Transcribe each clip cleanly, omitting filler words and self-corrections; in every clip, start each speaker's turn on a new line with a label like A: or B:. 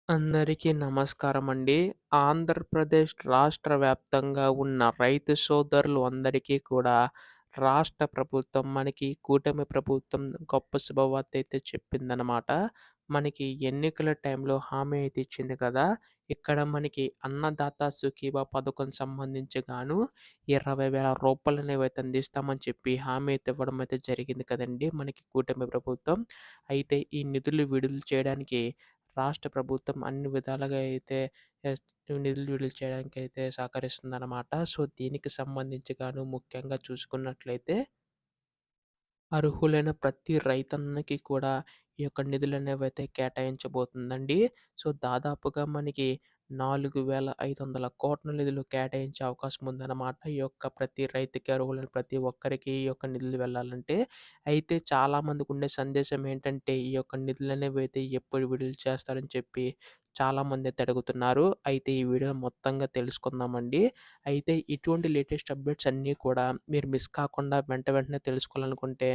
A: అందరికీ నమస్కారమండి. ఆంధ్రప్రదేశ్ రాష్ట్ర వ్యాప్తంగా ఉన్న రైతు సోదరులు అందరికీ కూడా రాష్ట్ర ప్రభుత్వం మనకి కూటమి ప్రభుత్వం గొప్ప శుభవార్త అయితే చెప్పిందనమాట. మనకి ఎన్నికల టైంలో హామీ అయితే ఇచ్చింది కదా! ఇక్కడ మనకి అన్నదాత సుఖీభవ పథకం సంబంధించి గాను రూ. 20,000 అనేవైతే అందిస్తామని చెప్పి హామీ అయితే ఇవ్వడం అయితే జరిగింది కదండీ! మనకి కూటమి ప్రభుత్వం. అయితే ఈ నిధులు విడుదల చేయడానికి రాష్ట్ర ప్రభుత్వం అన్ని విధాలుగా అయితే ఎస్ నిధులు విడుదల చేయడానికైతే సహకరిస్తుందనమాట. సో, దీనికి సంబంధించి గాను ముఖ్యంగా చూసుకున్నట్లయితే అర్హులైన ప్రతి రైతన్నకి కూడా ఈ యొక్క నిధులనేవైతే కేటాయించబోతుందండి. సో, దాదాపుగా మనకి 4,500,00,00,000 నిధులు కేటాయించే అవకాశం ఉందన్నమాట. ఈ యొక్క ప్రతి రైతుకి అర్హులైన ప్రతి ఒక్కరికి ఈ యొక్క నిధులు వెళ్ళాలంటే. అయితే చాలామందికుండే సందేశం ఏంటంటే, ఈ యొక్క నిధులనేవైతే ఎప్పుడు విడుదల చేస్తారని చెప్పి చాలామందైతే అడుగుతున్నారు. అయితే ఈ వీడియో మొత్తంగా తెలుసుకుందామండి. అయితే ఇటువంటి లేటెస్ట్ అప్డేట్స్ అన్నీ కూడా మీరు మిస్ కాకుండా వెంటనే తెలుసుకోవాలనుకుంటే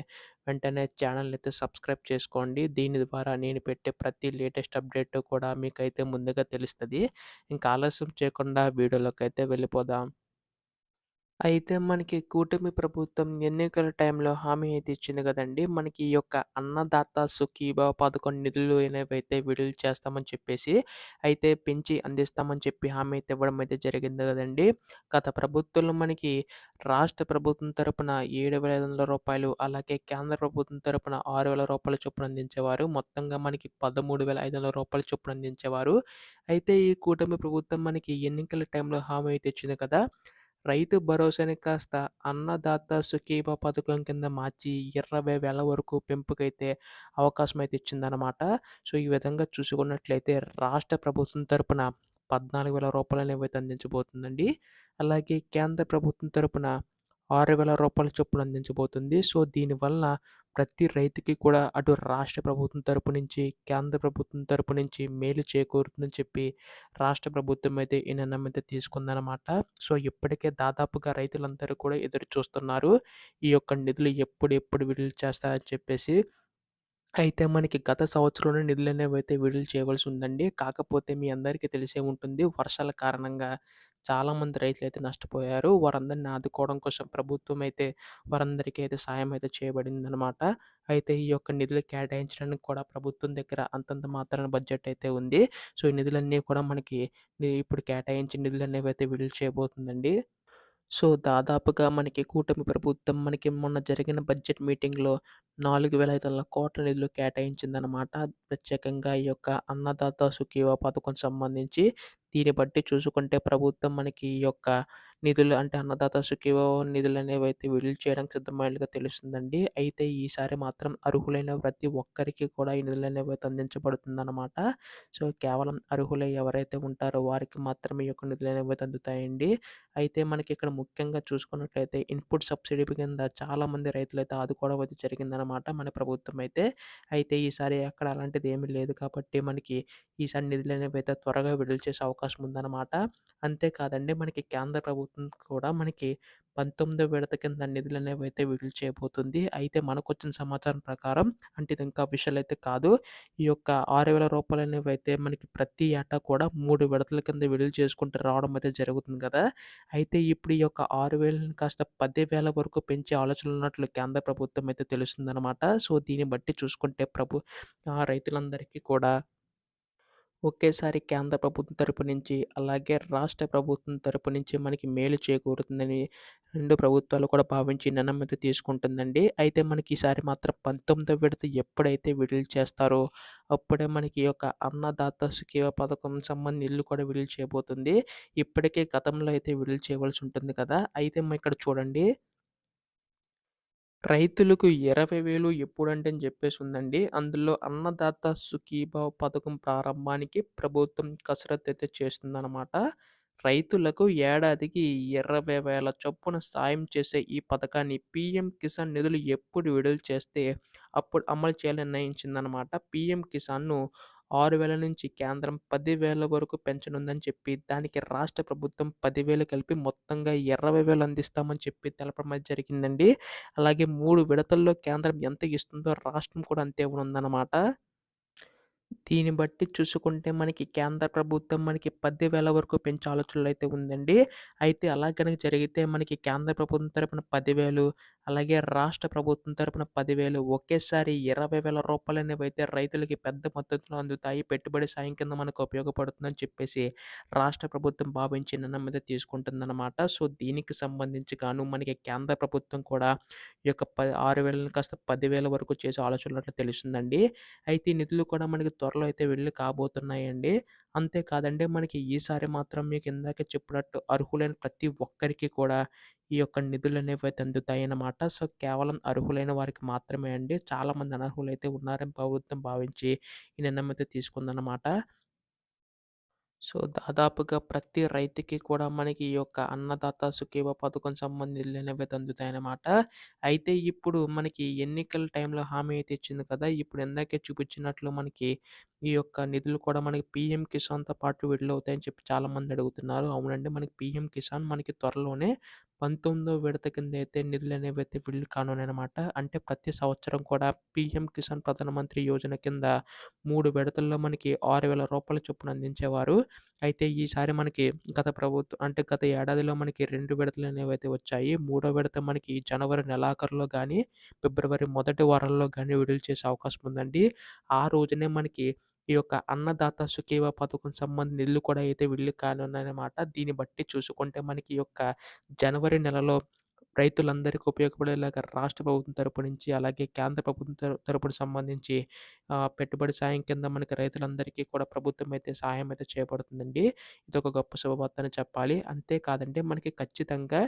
A: వెంటనే ఛానల్‌ని అయితే సబ్స్క్రైబ్ చేసుకోండి. దీని ద్వారా నేను పెట్టే ప్రతి లేటెస్ట్ అప్డేట్ కూడా మీకైతే ముందుగా తెలుస్తది. ఇంకా ఆలస్యం చేయకుండా వీడియోలోకైతే వెళ్ళిపోదాం. అయితే మనకి కూటమి ప్రభుత్వం ఎన్నికల టైంలో హామీ అయితే ఇచ్చింది గదండీ! మనకి ఈ యొక్క అన్నదాత సుఖీభవ పథకం నిధులు అనేవైతే విడుదల చేస్తామని చెప్పేసి, అయితే పెంచి అందిస్తామని చెప్పి హామీ అయితే ఇవ్వడం అయితే జరిగింది గదండీ! గత ప్రభుత్వంలో మనకి రాష్ట్ర ప్రభుత్వం తరపున రూ. 7,500 అలాగే కేంద్ర ప్రభుత్వం తరపున రూ. 6,000 చొప్పున అందించేవారు. మొత్తంగా మనకి రూ. 13,500 చొప్పున అందించేవారు. అయితే ఈ కూటమి ప్రభుత్వం మనకి ఎన్నికల టైంలో హామీ అయితే ఇచ్చింది కదా! రైతు భరోసాని కాస్త అన్నదాత సుఖీభవ పథకం కింద మార్చి 20,000 వరకు పెంపుకైతే అవకాశం అయితే ఇచ్చిందనమాట. సో, ఈ విధంగా చూసుకున్నట్లయితే రాష్ట్ర ప్రభుత్వం తరపున రూ. 14,000 అనేవైతే అందించబోతుందండి. అలాగే కేంద్ర ప్రభుత్వం తరపున రూ. 6,000 చొప్పున అందించబోతుంది. సో, దీనివల్ల ప్రతి రైతుకి కూడా అటు రాష్ట్ర ప్రభుత్వం తరపు నుంచి, కేంద్ర ప్రభుత్వం తరపు నుంచి మేలు చేకూరుతుందని చెప్పి రాష్ట్ర ప్రభుత్వం అయితే ఈ నిర్ణయం అయితే తీసుకుందనమాట. సో, ఇప్పటికే దాదాపుగా రైతులందరూ కూడా ఎదురు చూస్తున్నారు. ఈ యొక్క నిధులు ఎప్పుడు విడుదల చేస్తారని చెప్పేసి. అయితే మనకి గత సంవత్సరంలో నిధులనేవైతే విడుదల చేయవలసి ఉందండి. కాకపోతే మీ అందరికీ తెలిసే ఉంటుంది. వర్షాల కారణంగా చాలామంది రైతులైతే నష్టపోయారు. వారందరిని ఆదుకోవడం కోసం ప్రభుత్వం అయితే వారందరికీ అయితే సాయం అయితే చేయబడిందనమాట. అయితే ఈ యొక్క నిధులు కేటాయించడానికి కూడా ప్రభుత్వం దగ్గర అంతంత మాత్రాన బడ్జెట్ అయితే ఉంది. సో, ఈ నిధులన్నీ కూడా మనకి ఇప్పుడు కేటాయించిన నిధులనేవైతే విడుదల చేయబోతుందండి. సో, దాదాపుగా మనకి కూటమి ప్రభుత్వం మనకి మొన్న జరిగిన బడ్జెట్ మీటింగ్‌లో 4,500,00,000 నిధులు కేటాయించిందనమాట. ప్రత్యేకంగా ఈ యొక్క అన్నదాత సుఖీభవ పథకం సంబంధించి. దీన్ని బట్టి చూసుకుంటే ప్రభుత్వం మనకి ఈ యొక్క నిధులు అంటే అన్నదాత సుఖీభవ నిధులనేవైతే విడుదల చేయడానికి సిద్ధమైనట్టుగా తెలుస్తుందండి. అయితే ఈసారి మాత్రం అర్హులైన ప్రతి ఒక్కరికి కూడా ఈ నిధులనేవైతే అందించబడుతుందనమాట. సో, కేవలం అర్హులై ఎవరైతే ఉంటారో వారికి మాత్రమే ఈ యొక్క నిధులనేవైతే అందుతాయండి. అయితే మనకిక్కడ ముఖ్యంగా చూసుకున్నట్లయితే ఇన్‌పుట్ సబ్సిడీ కింద చాలామంది రైతులైతే ఆదుకోవడం అయితే జరిగిందనమాట మన ప్రభుత్వం అయితే. అయితే ఈసారి అక్కడ అలాంటిది ఏమీ లేదు కాబట్టి మనకి ఈసారి నిధులనేవైతే త్వరగా విడుదల చేసే అవకాశం ఉందనమాట. అంతే కాదండి మనకి కేంద్ర ప్రభుత్వం కూడా మనకి 19వ విడత కింద నిధులనేవైతే విడుదల చేయబోతుంది. అయితే మనకొచ్చిన సమాచారం ప్రకారం అంటే ఇది ఇంకా అఫీషియల్ అయితే కాదు. ఈ యొక్క రూ. 6,000 అనేవైతే మనకి ప్రతి ఏటా కూడా 3 విడతల కింద విడుదల చేసుకుంటూ రావడం అయితే జరుగుతుంది గదా! అయితే ఇప్పుడు ఈ యొక్క 6,000ని కాస్త 10,000 వరకు పెంచే ఆలోచనలు ఉన్నట్లు కేంద్ర ప్రభుత్వం అయితే తెలుస్తుందనమాట. సో, దీన్ని బట్టి చూసుకుంటే రైతులందరికీ కూడా ఒకేసారి కేంద్ర ప్రభుత్వం తరపు నుంచి, అలాగే రాష్ట్ర ప్రభుత్వం తరపు నుంచి మనకి మేలు చేకూరుతుందని 2 ప్రభుత్వాలు కూడా భావించి నిర్ణయం అయితే తీసుకుంటుందండి. అయితే మనకి ఈసారి మాత్రం 19వ విడత ఎప్పుడైతే విడుదల చేస్తారో, అప్పుడే మనకి ఈ యొక్క అన్నదాత సుఖీభవ పథకం సంబంధించి ఇల్లు కూడా విడుదల చేయబోతుంది. ఇప్పటికే గతంలో అయితే విడుదల చేయవలసి ఉంటుంది కదా! అయితే ఇక్కడ చూడండి రైతులకు 20,000 ఎప్పుడంటే అని చెప్పేసుందండి. అందులో అన్నదాత సుఖీభవ పథకం ప్రారంభానికి ప్రభుత్వం కసరత్తయితే చేస్తుందనమాట. రైతులకు ఏడాదికి 20,000 చొప్పున సాయం చేసే ఈ పథకాన్ని పీఎం కిసాన్ నిధులు ఎప్పుడు విడుదల చేస్తే అప్పుడు అమలు చేయాలని నిర్ణయించిందనమాట. పీఎం కిసాన్‌ను 6,000 నుంచి కేంద్రం 10,000 వరకు పెంచనుందని చెప్పి, దానికి రాష్ట్ర ప్రభుత్వం 10,000 కలిపి మొత్తంగా 20,000 అందిస్తామని చెప్పి తెలపడం అయితే జరిగిందండి. అలాగే 3 విడతల్లో కేంద్రం ఎంత ఇస్తుందో రాష్ట్రం కూడా అంతే ఇవ్వనుందనమాట. దీన్ని బట్టి చూసుకుంటే మనకి కేంద్ర ప్రభుత్వం మనకి 10,000 వరకు పెంచే ఆలోచనలో అయితే ఉందండి. అయితే అలా గనక జరిగితే మనకి కేంద్ర ప్రభుత్వం తరపున 10,000 అలాగే రాష్ట్ర ప్రభుత్వం తరపున 10,000 ఒకేసారి రూ. 20,000 అనేవైతే రైతులకి పెద్ద మొత్తంలో అందుతాయి. పెట్టుబడి సాయం కింద మనకు ఉపయోగపడుతుందని చెప్పేసి రాష్ట్ర ప్రభుత్వం భావించి నిర్ణయం అయితే తీసుకుంటుందనమాట. సో, దీనికి సంబంధించి గాను మనకి కేంద్ర ప్రభుత్వం కూడా ఈ యొక్క 6,000 కాస్త 10,000 వరకు చేసే ఆలోచనలో ఉన్నట్లు తెలుస్తుందండి. అయితే ఈ నిధులు కూడా మనకి త్వరలో అయితే వెళ్లి కాబోతున్నాయండి. అంతే కాదండి మనకి ఈసారి మాత్రం మీకు ఇందాక చెప్పినట్టు అర్హులైన ప్రతి ఒక్కరికి కూడా ఈ యొక్క నిధులనేవైతే అందుతాయన్నమాట. సో, కేవలం అర్హులైన వారికి మాత్రమే అండి. చాలామంది అనర్హులైతే ఉన్నారని ప్రభుత్వం భావించి ఈ నిర్ణయం అయితే తీసుకుందన్నమాట. సో, దాదాపుగా ప్రతి రైతుకి కూడా మనకి ఈ యొక్క అన్నదాత సుఖీభవ పథకం సంబంధించిన నిధులనేవైతే అందుతాయన్నమాట. అయితే ఇప్పుడు మనకి ఎన్నికల టైంలో హామీ అయితే ఇచ్చింది కదా! ఇప్పుడు ఇందాకే చూపించినట్లు మనకి ఈ యొక్క నిధులు కూడా మనకి పీఎం కిసాన్‌తో పాటు విడుదలవుతాయని చెప్పి చాలామంది అడుగుతున్నారు. అవునండి. మనకి పీఎం కిసాన్ మనకి త్వరలోనే 19వ విడత కింద అయితే నిధులనేవైతే విడుదల కానున్నాయన్నమాట. అంటే ప్రతి సంవత్సరం కూడా పీఎం కిసాన్ ప్రధానమంత్రి యోజన కింద 3 విడతల్లో మనకి రూ. 6,000 చొప్పున అందించేవారు. అయితే ఈసారి మనకి గత ఏడాదిలో మనకి 2 విడతలనేవైతే వచ్చాయి. మూడో విడత మనకి జనవరి నెలాఖరులో గాని, ఫిబ్రవరి మొదటి వారంలో గాని విడుదల చేసే అవకాశం ఉందండి. ఆ రోజునే మనకి ఈ యొక్క అన్నదాత సుఖీభవ పథకం సంబంధించిన నిధులు కూడా అయితే విడుదల కానున్నాయన్నమాట. దీన్ని బట్టి చూసుకుంటే మనకి ఈ యొక్క జనవరి నెలలో రైతులందరికీ ఉపయోగపడేలాగా రాష్ట్ర ప్రభుత్వం తరపు నుంచి, అలాగే కేంద్ర ప్రభుత్వం తరపున సంబంధించి పెట్టుబడి సాయం కింద మనకి రైతులందరికీ కూడా ప్రభుత్వం అయితే సహాయం అయితే చేయబడుతుందండి. ఇదొక గొప్ప శుభవార్త అని చెప్పాలి. అంతే కాదండి మనకి ఖచ్చితంగా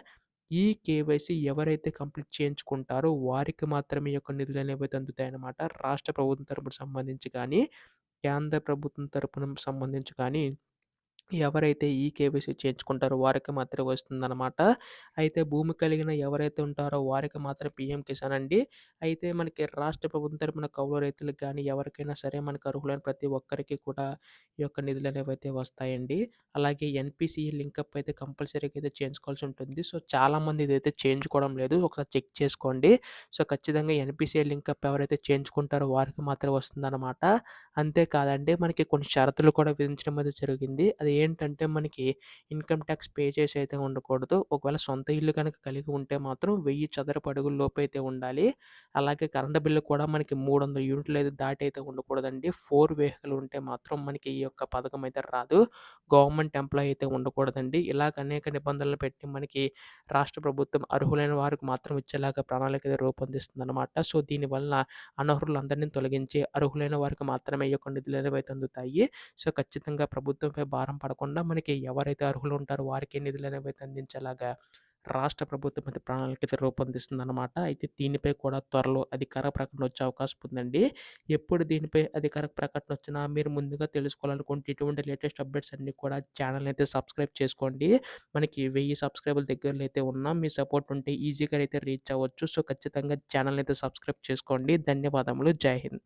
A: ఈ కేవైసీ ఎవరైతే కంప్లీట్ చేయించుకుంటారో వారికి మాత్రమే ఈ యొక్క నిధులనేవైతే అందుతాయన్నమాట. రాష్ట్ర ప్రభుత్వం తరపున సంబంధించి కానీ, కేంద్ర ప్రభుత్వం తరపున సంబంధించి కానీ ఎవరైతే ఈ కేవైసీ చేయించుకుంటారో వారికి మాత్రమే వస్తుందనమాట. అయితే భూమి కలిగిన ఎవరైతే ఉంటారో వారికి మాత్రం పీఎం కిసాన్ అండి. అయితే మనకి రాష్ట్ర ప్రభుత్వం తరపున కౌలు రైతులకు గానీ, ఎవరికైనా సరే మనకు అర్హులైన ప్రతి ఒక్కరికి కూడా ఈ యొక్క నిధులనేవైతే వస్తాయండి. అలాగే ఎన్‌పీసీఈ లింకప్ అయితే కంపల్సరీగా అయితే చేయించుకోవాల్సి ఉంటుంది. సో, చాలామంది ఇదైతే చేయించుకోవడం లేదు. ఒకసారి చెక్ చేసుకోండి. సో, ఖచ్చితంగా ఎన్‌పీసీఐ లింకప్ ఎవరైతే చేయించుకుంటారో వారికి మాత్రమే వస్తుందనమాట. అంతే కాదండి మనకి కొన్ని షరతులు కూడా విధించడం అయితే జరిగింది. అది ఏంటంటే మనకి ఇన్‌కమ్ టాక్స్ పే చేసి అయితే ఉండకూడదు. ఒకవేళ సొంత ఇల్లు గనక కలిగి ఉంటే మాత్రం 1000 చదరపు అడుగుల లోపు అయితే ఉండాలి. అలాగే కరెంట్ బిల్లు కూడా మనకి 300 యూనిట్లు అయితే దాటి అయితే ఉండకూడదండి. 4 వెహికల్ ఉంటే మాత్రం మనకి ఈ యొక్క పథకం అయితే రాదు. గవర్నమెంట్ ఎంప్లాయీ అయితే ఉండకూడదండి. ఇలాగ అనేక నిబంధనలు పెట్టి మనకి రాష్ట్ర ప్రభుత్వం అర్హులైన వారికి మాత్రం ఇచ్చేలాగా ప్రణాళిక అయితే రూపొందిస్తుందనమాట. సో, దీనివలన అనర్హులందరిని తొలగించి అర్హులైన వారికి మాత్రమే ఈ యొక్క నిధులనేవైతే అందుతాయి. సో, ఖచ్చితంగా ప్రభుత్వంపై భారం పడకుండా మనకి ఎవరైతే అర్హులు ఉంటారో వారికే నిధులనేవైతే అందించేలాగా రాష్ట్ర ప్రభుత్వం అయితే ప్రణాళికైతే రూపొందిస్తుందనమాట. అయితే దీనిపై కూడా త్వరలో అధికార ప్రకటన వచ్చే అవకాశం ఉందండి. ఎప్పుడు దీనిపై అధికార ప్రకటన వచ్చినా మీరు ముందుగా తెలుసుకోవాలనుకుంటే ఇటువంటి లేటెస్ట్ అప్డేట్స్ అన్నీ కూడా ఛానెల్‌ని అయితే సబ్స్క్రైబ్ చేసుకోండి. మనకి 1000 సబ్స్క్రైబర్ల దగ్గరలో అయితే ఉన్నాం. మీ సపోర్ట్ ఉంటే ఈజీగా అయితే రీచ్ అవ్వచ్చు. సో, ఖచ్చితంగా ఛానెల్‌ని అయితే సబ్స్క్రైబ్ చేసుకోండి. ధన్యవాదములు. జై హింద్.